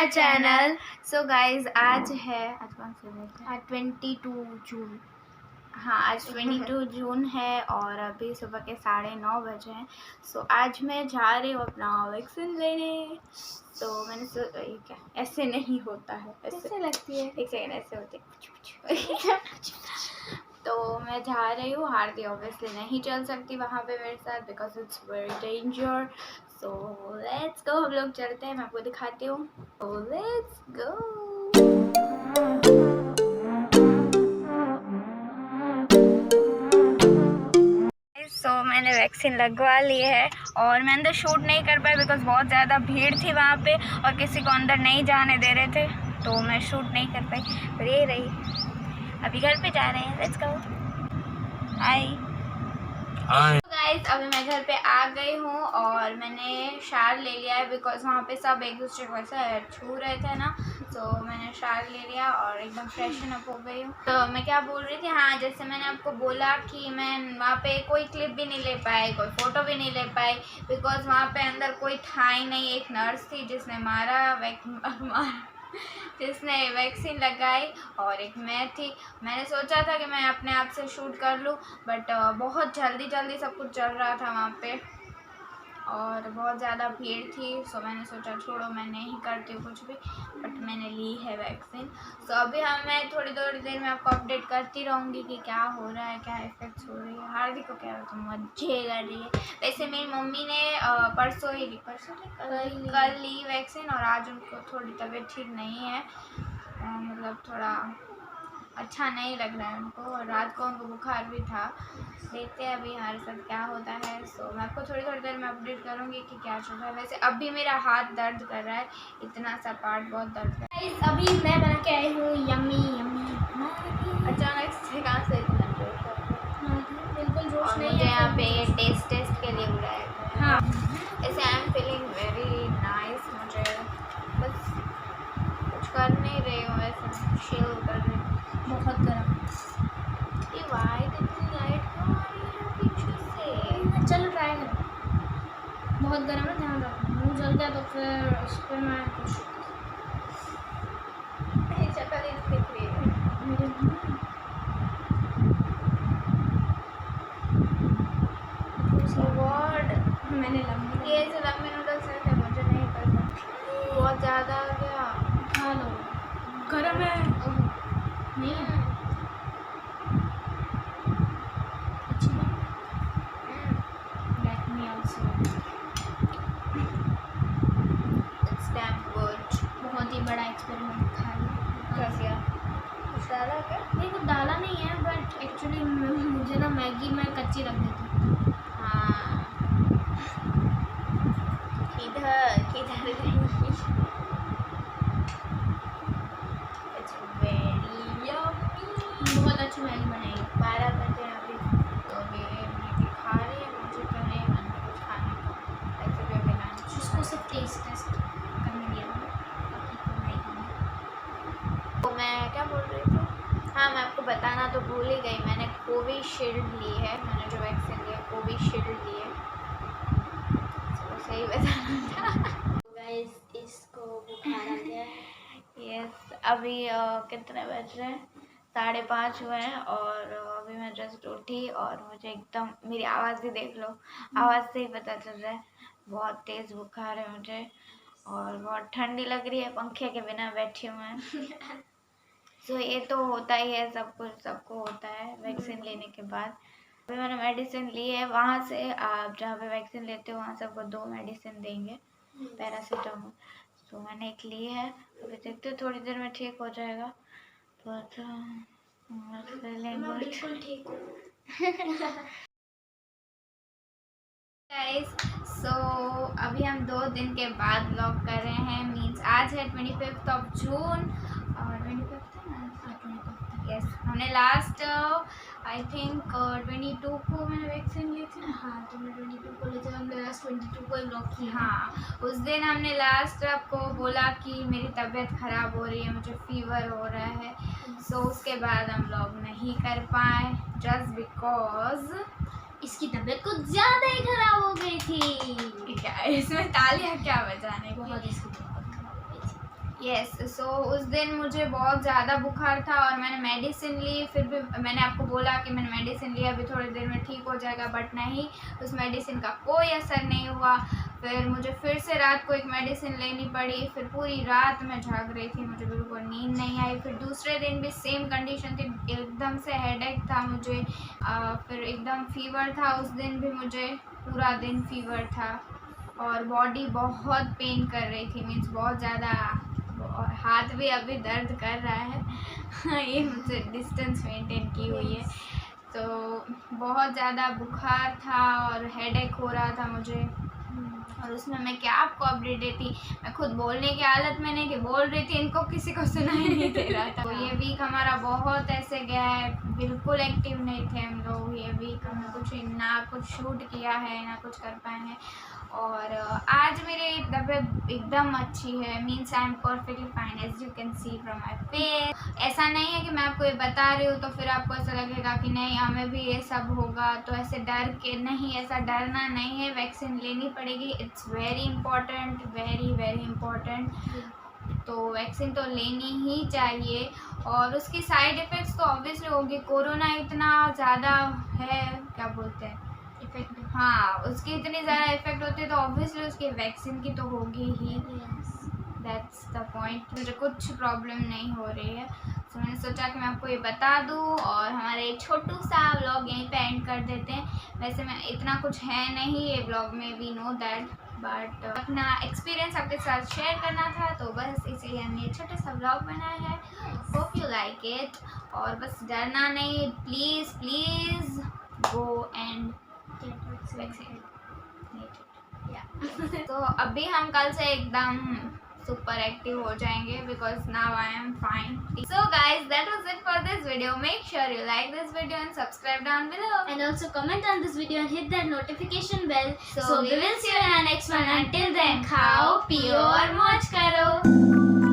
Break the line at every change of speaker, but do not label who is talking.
My channel. So guys आज कौन सा 22 जून। हाँ, आज 22 जून है और अभी सुबह के 9:30 बजे हैं। सो आज मैं जा रही हूँ अपना वैक्सीन लेने। तो मैंने ये क्या ऐसे नहीं होता है, ऐसे लगती है, एक सेकेंड, ऐसे होती है। तो मैं जा रही हूँ। हार्दी ऑब्वियसली नहीं चल सकती वहाँ पे मेरे साथ because it's very danger. So let's go, हम लोग चलते हैं, मैं आपको दिखाती हूँ। So let's go. मैंने वैक्सीन लगवा ली है और मैं अंदर शूट नहीं कर पाई बिकॉज बहुत ज़्यादा भीड़ थी वहाँ पे और किसी को अंदर नहीं जाने दे रहे थे, तो मैं शूट नहीं कर पाई। पर ये रही, अभी घर पे जा रहे हैं। Let's go. हाय गाइस, अभी मैं घर पे आ गई हूँ और मैंने शार ले लिया है बिकॉज वहाँ पे सब एक दूसरे को ऐसा छू रहे थे ना, तो मैंने शार ले लिया और एकदम फ्रेशन अप हो गई हूँ। तो मैं क्या बोल रही थी, हाँ, जैसे मैंने आपको बोला कि मैं वहाँ पे कोई क्लिप भी नहीं ले पाई, कोई फ़ोटो भी नहीं ले पाई बिकॉज वहाँ पे अंदर कोई था ही नहीं। एक नर्स थी जिसने जिसने वैक्सीन लगाई और एक मैं थी। मैंने सोचा था कि मैं अपने आप से शूट कर लूँ बट बहुत जल्दी सब कुछ चल रहा था वहाँ पे और बहुत ज़्यादा भीड़ थी। सो मैंने सोचा छोड़ो, मैं नहीं करती हूँ कुछ भी, बट मैंने ली है वैक्सीन। सो अभी मैं थोड़ी देर में आपको अपडेट करती रहूँगी कि क्या हो रहा है, क्या इफेक्ट्स हो रही है। हार्दी को क्या होता है, मजे कर रही है। वैसे मेरी मम्मी ने कल ली वैक्सीन और आज उनको थोड़ी तबीयत ठीक नहीं है, मतलब थोड़ा अच्छा नहीं लग रहा है उनको और रात को उनको बुखार भी था। देखते हैं अभी हमारे साथ क्या होता है। सो मैं आपको थोड़ी देर में अपडेट करूँगी कि क्या चल रहा है। वैसे अभी मेरा हाथ दर्द कर रहा है, इतना सा पार्ट बहुत दर्द कर रहा है।
अभी मैं बना के आई हूँ यम्मी।
अचानक से कहाँ से इतना जोश
बिल्कुल जोश
और
नहीं
मुझे
है।
यहाँ पे टेस्ट के लिए बुलाया गया।
हाँ,
ऐसे I am feeling very nice. मुझे बस कुछ कर नहीं रही हूँ, ऐसे चिल कर रही हूँ।
बहुत गर्म।
ये वाइट इतनी लाइट क्यों आ रही है पीछे से?
चलो ट्राई करो। बहुत गर्म है, ध्यान रखो। मुँह जल गया तो फिर उस पर मैं कुछ
शक्ल ही दिख रही है
मेरे
वर्ड।
मैंने लंबी
ये ऐसे लंबे नूडल्स रहते मुझे नहीं पसंद, बहुत ज़्यादा आ गया।
खा लो, गर्म है। नहीं है अच्छी बात। Let me also.
It's damn good.
बहुत ही बड़ा एक्सपेरिमेंट था
क्या किया? कुछ डाला क्या?
नहीं, कुछ डाला नहीं है बट एक्चुअली मुझे ना मैगी मैं कच्ची रख देती।
हाँ, किधर गई? It's very yummy.
बहुत अच्छी मैगी बनाई।
12 बजे अभी, तो अभी मैगी खा रही है। मुझे तो नहीं मन है कुछ खाने का, ऐसे भी अभी लंच।
उसको सिर्फ टेस्ट करने दिया था, बाकी तो नहीं खाना।
तो मैं क्या बोल रही थी, हाँ, मैं आपको बताना तो भूल ही गई, मैंने कोविशील्ड ली है। मैंने जो वैक्सीन लिया कोविशील्ड ली है, तो सही बताना था।
गाइस, इसको बुखार आ गया है।
यस, अभी कितने बज रहे हैं? 5:30 हुए हैं और अभी मैं जस्ट उठी और मुझे एकदम, मेरी आवाज़ भी देख लो, आवाज़ से ही पता चल रहा है बहुत तेज़ बुखार है मुझे और बहुत ठंडी लग रही है, पंखे के बिना बैठी हूँ मैं। तो ये तो होता ही है, सबको होता है वैक्सीन लेने के बाद। अभी मैंने मेडिसिन ली है, वहाँ से आप जहाँ पे वैक्सीन लेते हो वहाँ से आपको 2 मेडिसिन देंगे, पैरासीटामोल। तो मैंने एक ली है, अभी देखते हो थोड़ी देर में ठीक हो जाएगा।
बिल्कुल ठीक हूँ।
गाइस, सो अभी हम 2 दिन के बाद व्लॉग कर रहे हैं। मीन्स आज है 25 जून और 25 है ना? यस, हमने लास्ट आई थिंक 22 को मैंने वैक्सीन ली थी।
हाँ, तुमने 22 को लेते, हमने लास्ट 22 को ब्लॉग किया।
हाँ, उस दिन हमने लास्ट आपको बोला कि मेरी तबीयत ख़राब हो रही है, मुझे फीवर हो रहा है। सो उसके बाद हम व्लॉग नहीं कर पाए जस्ट बिकॉज
इसकी तबीयत कुछ ज़्यादा ही खराब हो गई थी।
क्या इसमें तालियां क्या बजाने की?
बहुत इसकी तबीयत खराब हो गई
यस सो उस दिन मुझे बहुत ज़्यादा बुखार था और मैंने मेडिसिन ली, फिर भी मैंने आपको बोला कि मैंने मेडिसिन लिया, अभी थोड़ी देर में ठीक हो जाएगा, बट नहीं, उस मेडिसिन का कोई असर नहीं हुआ। फिर मुझे फिर से रात को एक मेडिसिन लेनी पड़ी, फिर पूरी रात मैं जाग रही थी, मुझे बिल्कुल नींद नहीं आई। फिर दूसरे दिन भी सेम कंडीशन थी, एकदम से हेडेक था मुझे, फिर एकदम फीवर था, उस दिन भी मुझे पूरा दिन फीवर था और बॉडी बहुत पेन कर रही थी, मीन्स बहुत ज़्यादा, और हाथ भी अभी दर्द कर रहा है ये मुझसे डिस्टेंस मेंटेन की हुई है। तो बहुत ज़्यादा बुखार था और हेडेक हो रहा था मुझे, और उसमें मैं क्या आपको अपडेट देती, मैं खुद बोलने की हालत में नहीं कि बोल रही थी, इनको किसी को सुनाई नहीं दे रहा था। तो ये वीक हमारा बहुत ऐसे गया है, बिल्कुल एक्टिव नहीं थे हम लोग ये वीक, हमें कुछ शूट किया है ना कुछ कर पाए हैं। और आज मेरी तबीयत एकदम अच्छी है, means I am perfectly fine as you can see from my face. ऐसा नहीं है कि मैं आपको ये बता रही हूँ तो फिर आपको ऐसा लगेगा कि नहीं हमें भी ये सब होगा, तो ऐसे डर के नहीं, ऐसा डरना नहीं है, वैक्सीन लेनी पड़ेगी, it's very important, very very important. तो वैक्सीन तो लेनी ही चाहिए, और उसकी साइड इफ़ेक्ट्स तो ऑब्वियसली होगी, कोरोना इतना ज़्यादा है, क्या बोलते हैं, इफेक्ट, हाँ उसकी इतनी ज़्यादा इफेक्ट होती है तो ऑब्वियसली उसकी वैक्सीन की तो होगी ही, दैट्स द पॉइंट। मुझे कुछ प्रॉब्लम नहीं हो रही है, तो मैंने सोचा कि मैं आपको ये बता दूँ और हमारे छोटू सा व्लॉग यहीं पे एंड कर देते हैं। वैसे मैं इतना कुछ है नहीं ये व्लॉग में, वी नो दैट, बट अपना एक्सपीरियंस आपके साथ शेयर करना था, तो बस इसीलिए हमने ये छोटा सा व्लॉग बनाया है। होप यू लाइक इट, और बस डरना नहीं, प्लीज़ प्लीज़ गो एंड तो अभी हम कल से एकदम सुपर एक्टिव हो जाएंगे, because now I am fine. So guys that was it for this video, make sure you like this video and subscribe down below,
and also comment on this video and hit that notification bell,
so we will see you in our next one. Until then, खाओ पियो और मौज करो।